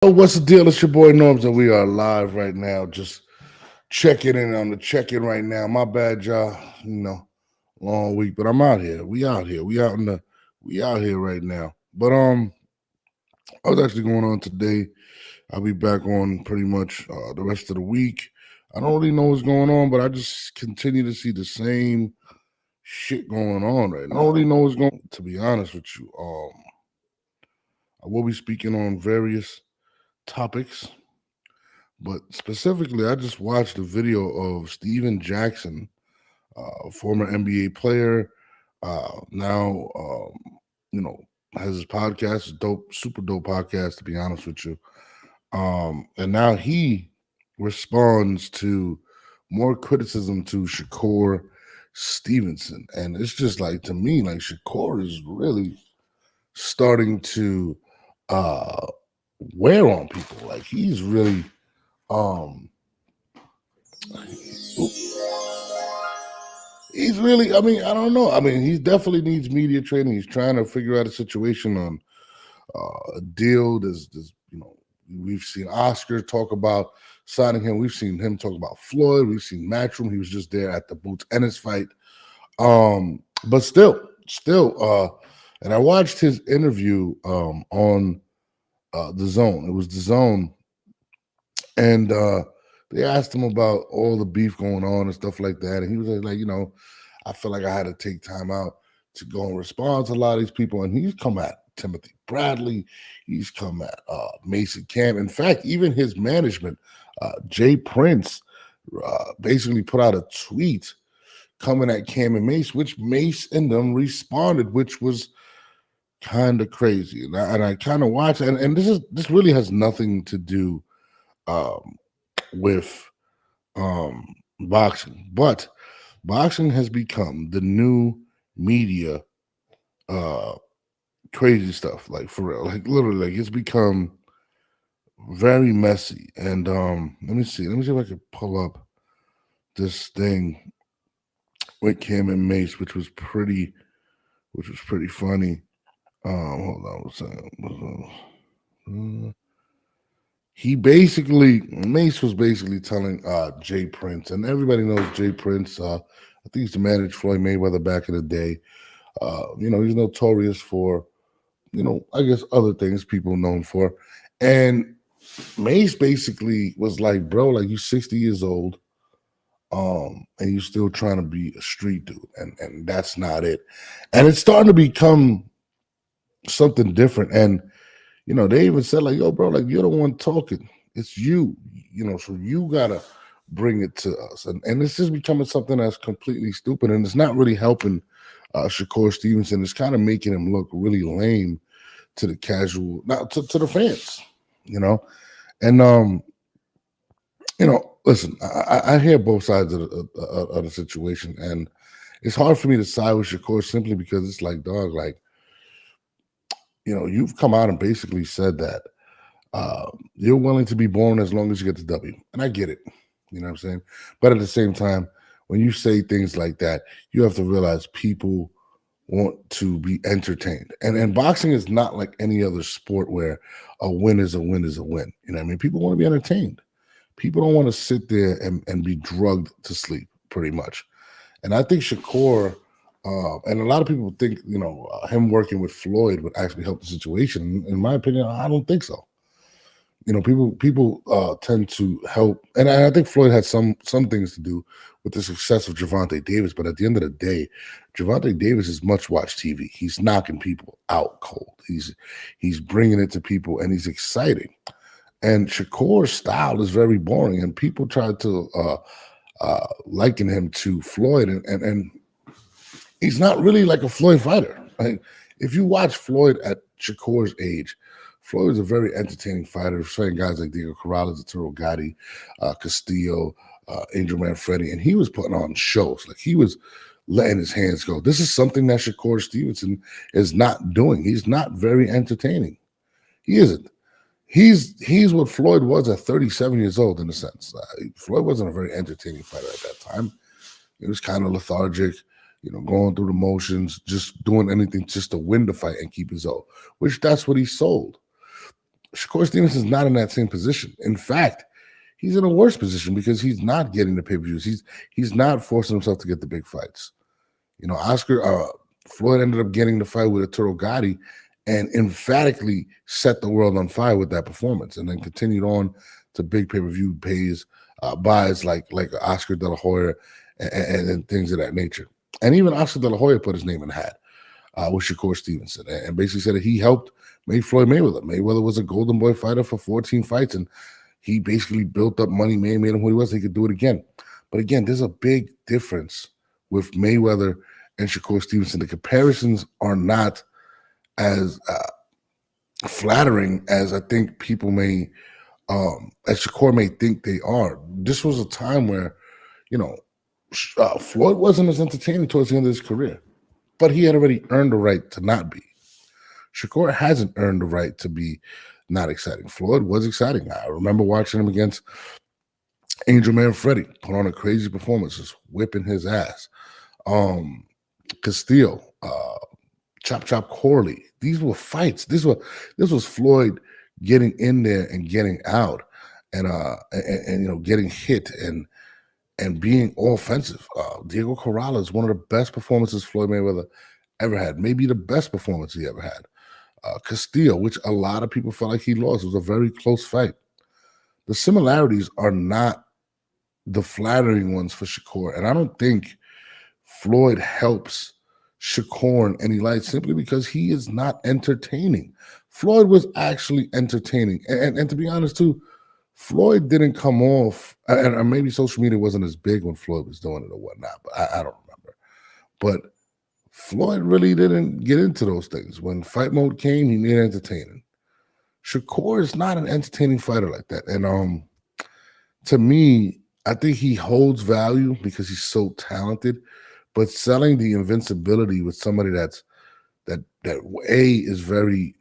Oh, what's the deal? It's your boy Norms, and we are live right now. Just checking in on the check-in right now. My bad, y'all. Long week, but I'm out here. We out here. We out here right now. But I was actually going on today. I'll be back on pretty much the rest of the week. I don't really know what's going on, but I just continue to see the same shit going on right now. I don't really know what's going on, to be honest with you. I will be speaking on various topics. But specifically, I just watched a video of Steven Jackson, former NBA player. Now, you know, has his podcast, dope, super dope podcast, to be honest with you. And now he responds to more criticism to Shakur Stevenson. And it's just like, to me, like Shakur is really starting to uh, wear on people. Like he's really um he's really, I mean, I don't know. I mean, he definitely needs media training. He's trying to figure out a situation on a deal. We've seen Oscar talk about signing him. We've seen him talk about Floyd. We've seen Matchroom. He was just there at the Boots Ennis fight. But and I watched his interview on the Zone. It was the Zone, and they asked him about all the beef going on and stuff like that, and he was like, I feel like I had to take time out to go and respond to a lot of these people, and he's come at Timothy Bradley, he's come at Mason Camp. In fact, even his management, Jay Prince, basically put out a tweet coming at Cam and Mace, which Mace and them responded, which was kind of crazy. And I kind of watched, and this really has nothing to do um, with boxing, but boxing has become the new media crazy stuff, like for real, like literally, like it's become very messy. And let me see if I can pull up this thing with Cam and Mace, which was pretty funny. Hold on, he basically Mace was basically telling Jay Prince, and everybody knows Jay Prince. I think he used to manage Floyd Mayweather back in the day. He's notorious for, I guess other things people known for. And Mace basically was like, bro, like you 60 years old, and you still trying to be a street dude, and that's not it. And it's starting to become something different. And they even said like, yo, bro, like you're the one talking. It's you, so you gotta bring it to us. And it's just becoming something that's completely stupid, and it's not really helping Shakur Stevenson. It's kind of making him look really lame to the casual, not to the fans, you know. And listen, I hear both sides of the situation, and it's hard for me to side with Shakur simply because it's like, dog, like you've come out and basically said that you're willing to be born as long as you get the W. And I get it. You know what I'm saying? But at the same time, when you say things like that, you have to realize people want to be entertained. And boxing is not like any other sport where a win is a win is a win. You know what I mean? People want to be entertained. People don't want to sit there and be drugged to sleep, pretty much. And I think Shakur, and a lot of people think, him working with Floyd would actually help the situation. In my opinion, I don't think so. People tend to help, and I think Floyd had some things to do with the success of Gervonta Davis. But at the end of the day, Gervonta Davis is much watched TV. He's knocking people out cold. He's bringing it to people, and he's exciting. And Shakur's style is very boring, and people try to liken him to Floyd, and he's not really like a Floyd fighter. Like if you watch Floyd at Shakur's age, Floyd is a very entertaining fighter, fighting guys like Diego Corrales, Arturo Gatti, Castillo, Angel Manfredi, and he was putting on shows. Like he was letting his hands go. This is something that Shakur Stevenson is not doing. He's not very entertaining. He isn't. He's what Floyd was at 37 years old, in a sense. Floyd wasn't a very entertaining fighter at that time. He was kind of lethargic, going through the motions, just doing anything just to win the fight and keep his own, which that's what he sold. Shakur Stevenson's not in that same position. In fact, he's in a worse position because he's not getting the pay-per-views. He's not forcing himself to get the big fights. Oscar Floyd ended up getting the fight with Arturo Gatti and emphatically set the world on fire with that performance, and then continued on to big pay-per-view buys like Oscar De La Hoya and things of that nature. And even Oscar De La Hoya put his name in the hat with Shakur Stevenson, and basically said that he helped make Floyd Mayweather. Mayweather was a Golden Boy fighter for 14 fights, and he basically built up money, made him who he was. He could do it again. But again, there's a big difference with Mayweather and Shakur Stevenson. The comparisons are not as flattering as I think people may, as Shakur may think they are. This was a time where, Floyd wasn't as entertaining towards the end of his career, but he had already earned the right to not be. Shakur hasn't earned the right to be not exciting. Floyd was exciting. I remember watching him against Angel Man Freddy, put on a crazy performance, just whipping his ass. Castillo, Chop Chop Corley. These were fights. This was Floyd getting in there and getting out, and getting hit and being offensive. Diego Corrales is one of the best performances Floyd Mayweather ever had, maybe the best performance he ever had. Castillo, which a lot of people felt like he lost, it was a very close fight. The similarities are not the flattering ones for Shakur, and I don't think Floyd helps Shakur in any light simply because he is not entertaining. Floyd was actually entertaining, and to be honest too, Floyd didn't come off, and maybe social media wasn't as big when Floyd was doing it or whatnot, but I don't remember. But Floyd really didn't get into those things. When fight mode came, he made it entertaining. Shakur is not an entertaining fighter like that. And to me, I think he holds value because he's so talented, but selling the invincibility with somebody that A is very,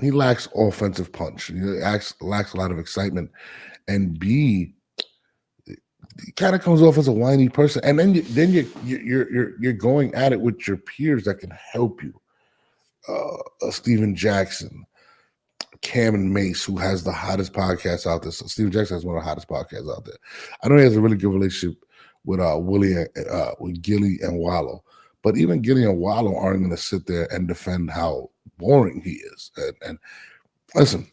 he lacks offensive punch. He lacks a lot of excitement. And B, he kind of comes off as a whiny person. And then you're going at it with your peers that can help you. Steven Jackson, Cameron Mace, who has the hottest podcast out there. So Steven Jackson has one of the hottest podcasts out there. I know he has a really good relationship with with Gilly and Wallow, but even Gilly and Wallow aren't going to sit there and defend how boring he is. And listen,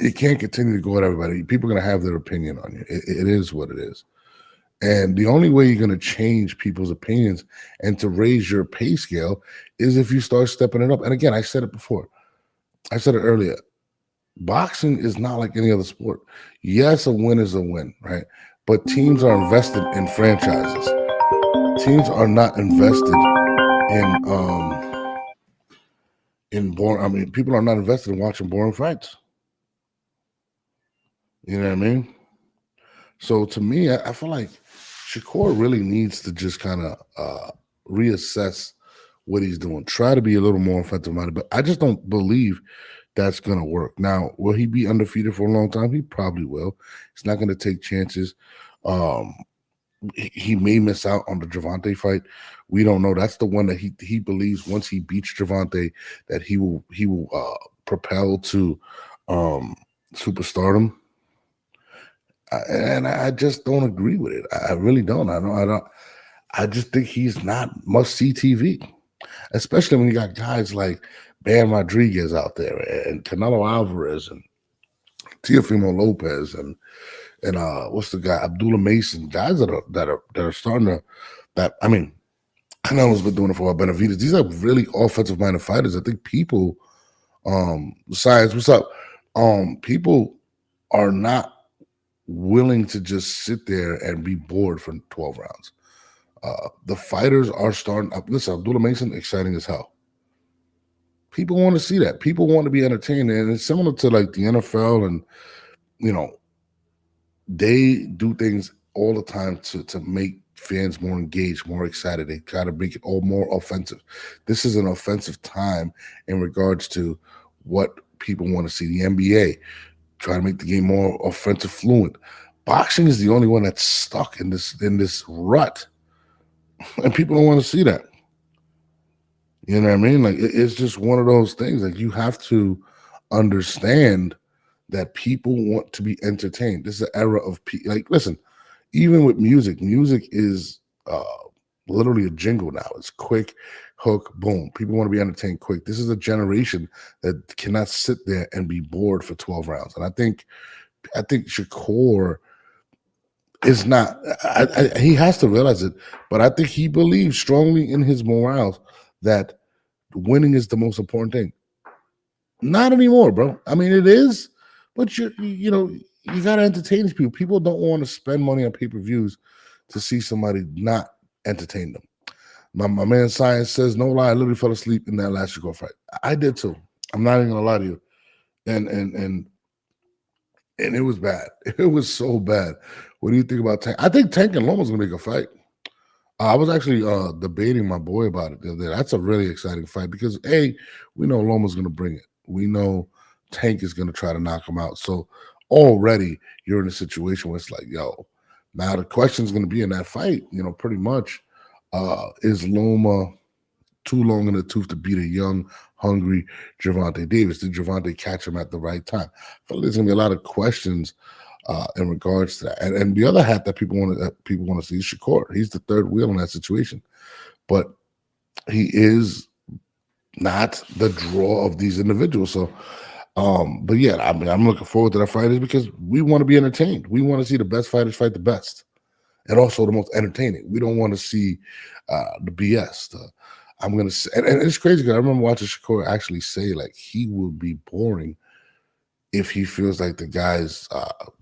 you can't continue to go at everybody. People are going to have their opinion on you. It is what it is. And the only way you're going to change people's opinions and to raise your pay scale is if you start stepping it up. And again, I said it before. I said it earlier. Boxing is not like any other sport. Yes, a win is a win, right? But teams are invested in franchises. Teams are not invested in boring. I mean, people are not invested in watching boring fights. You know what I mean? So to me, I feel like Shakur really needs to just kind of reassess what he's doing. Try to be a little more offensive minded, but I just don't believe that's going to work. Now, will he be undefeated for a long time? He probably will. He's not going to take chances. He may miss out on the Gervonta fight. We don't know. That's the one that he believes once he beats Gervonta that he will propel to superstardom. And I just don't agree with it. I really don't. I just think he's not must-see TV, especially when you got guys like Bam Rodriguez out there and Canelo Alvarez and Teofimo Lopez and what's the guy, Abdullah Mason, guys that are starting to I mean, Canelo's been doing it for a while, Benavidez. These are really offensive-minded fighters. I think people, Science, what's up? People are not willing to just sit there and be bored for 12 rounds. The fighters are starting up. Listen, Abdullah Mason, exciting as hell. People want to see that. People want to be entertained. And it's similar to like the NFL and, they do things all the time to make fans more engaged, more excited. They try to make it all more offensive. This is an offensive time in regards to what people want to see. The NBA, try to make the game more offensive fluent. Boxing is the only one that's stuck in this rut. And people don't want to see that. You know what I mean? Like it's just one of those things. Like you have to understand that people want to be entertained. This is an era of like, listen, even with music, music is literally a jingle now. It's quick, hook, boom. People want to be entertained quick. This is a generation that cannot sit there and be bored for 12 rounds. And I think Shakur is not. He has to realize it, but I think he believes strongly in his morals that winning is the most important thing. Not anymore, bro. I mean, it is, but you gotta entertain these people. People don't want to spend money on pay-per-views to see somebody not entertain them. My man Science says, no lie, I literally fell asleep in that last Shakur fight. I did too. I'm not even gonna lie to you. And it was bad. It was so bad. What do you think about Tank? I think Tank and Loma's gonna make a fight. I was actually debating my boy about it the other day. That's a really exciting fight because we know Loma's gonna bring it. We know Tank is gonna try to knock him out. So already you're in a situation where it's like, yo, now the question's gonna be in that fight, pretty much. Is Loma too long in the tooth to beat a young, hungry Gervonta Davis? Did Gervonta catch him at the right time? I feel like there's gonna be a lot of questions in regards to that. And the other hat that people want to see is Shakur. He's the third wheel in that situation, but he is not the draw of these individuals. So, but yeah, I mean, I'm looking forward to that fight because we want to be entertained. We want to see the best fighters fight the best, and also the most entertaining. We don't want to see the BS. I'm gonna say, and it's crazy because I remember watching Shakur actually say like he will be boring if he feels like the guy's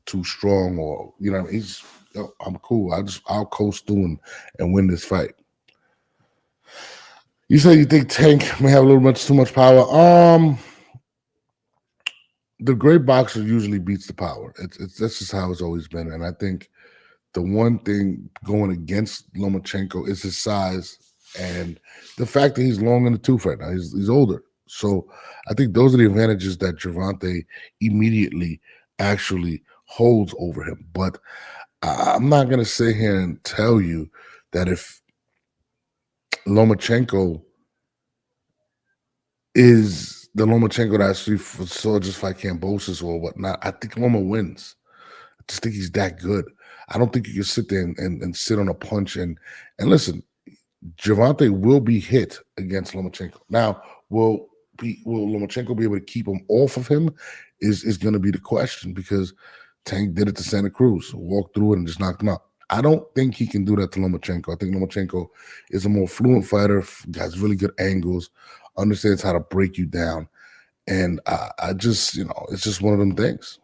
too strong, or I'm cool. I'll coast through and win this fight. You say you think Tank may have a little much too much power. The great boxer usually beats the power. That's just how it's always been. And I think the one thing going against Lomachenko is his size and the fact that he's long in the tooth right now. He's older. So I think those are the advantages that Gervonta immediately actually holds over him. But I'm not going to sit here and tell you that if Lomachenko is the Lomachenko that actually saw just fight Kambosos or whatnot, I think Loma wins. I just think he's that good. I don't think you can sit there and sit on a punch and listen. Gervonta will be hit against Lomachenko. Now, will Lomachenko be able to keep him off of him? Is going to be the question because Tank did it to Santa Cruz, walked through it and just knocked him out. I don't think he can do that to Lomachenko. I think Lomachenko is a more fluent fighter, has really good angles, understands how to break you down, and I just it's just one of them things.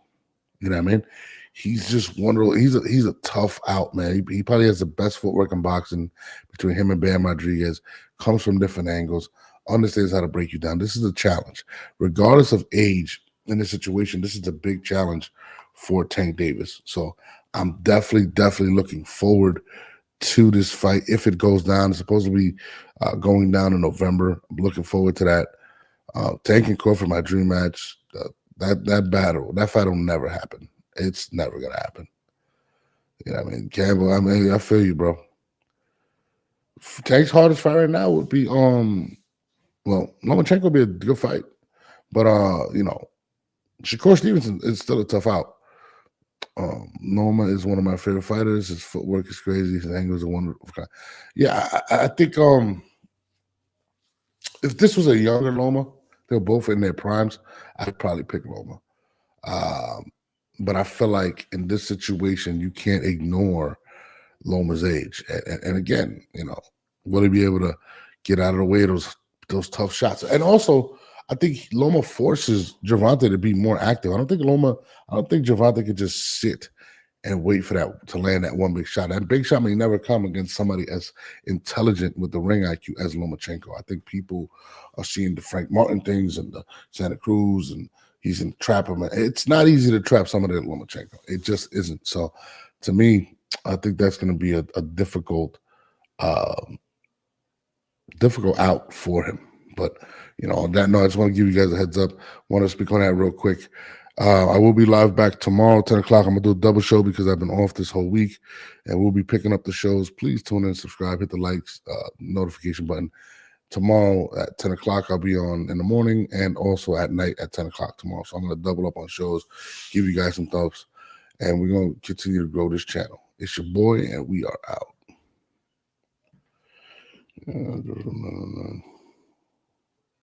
You know what I mean? He's just one of those, he's a tough out, man. He probably has the best footwork in boxing between him and Bam Rodriguez, comes from different angles, understands how to break you down. This is a challenge. Regardless of age in this situation, this is a big challenge for Tank Davis. So I'm definitely looking forward to this fight. If it goes down, it's supposed to be going down in November. I'm looking forward to that. Tank and Crawford, my dream match. That fight will never happen. It's never gonna happen. You know what I mean? Campbell, I feel you, bro. Tank's hardest fight right now would be Lomachenko would be a good fight. But Shakur Stevenson is still a tough out. Noma is one of my favorite fighters. His footwork is crazy. His angles are wonderful. Yeah, I think if this was a younger Loma, they're both in their primes, I'd probably pick Loma. But I feel like in this situation, you can't ignore Loma's age. And again, will he be able to get out of the way of those tough shots? And also, I think Loma forces Gervonta to be more active. I don't think Gervonta could just sit and wait for that to land that one big shot. That big shot may never come against somebody as intelligent with the ring IQ as Lomachenko. I think people are seeing the Frank Martin things and the Santa Cruz, and he's in trap him. It's not easy to trap somebody like Lomachenko. It just isn't. So to me, I think that's going to be a difficult out for him. But on that note, I just want to give you guys a heads up. Want to speak on that real quick. I will be live back tomorrow, 10 o'clock. I'm going to do a double show because I've been off this whole week, and we'll be picking up the shows. Please tune in, subscribe, hit the likes, notification button. Tomorrow at 10 o'clock, I'll be on in the morning and also at night at 10 o'clock tomorrow. So I'm going to double up on shows, give you guys some thoughts, and we're going to continue to grow this channel. It's your boy, and we are out.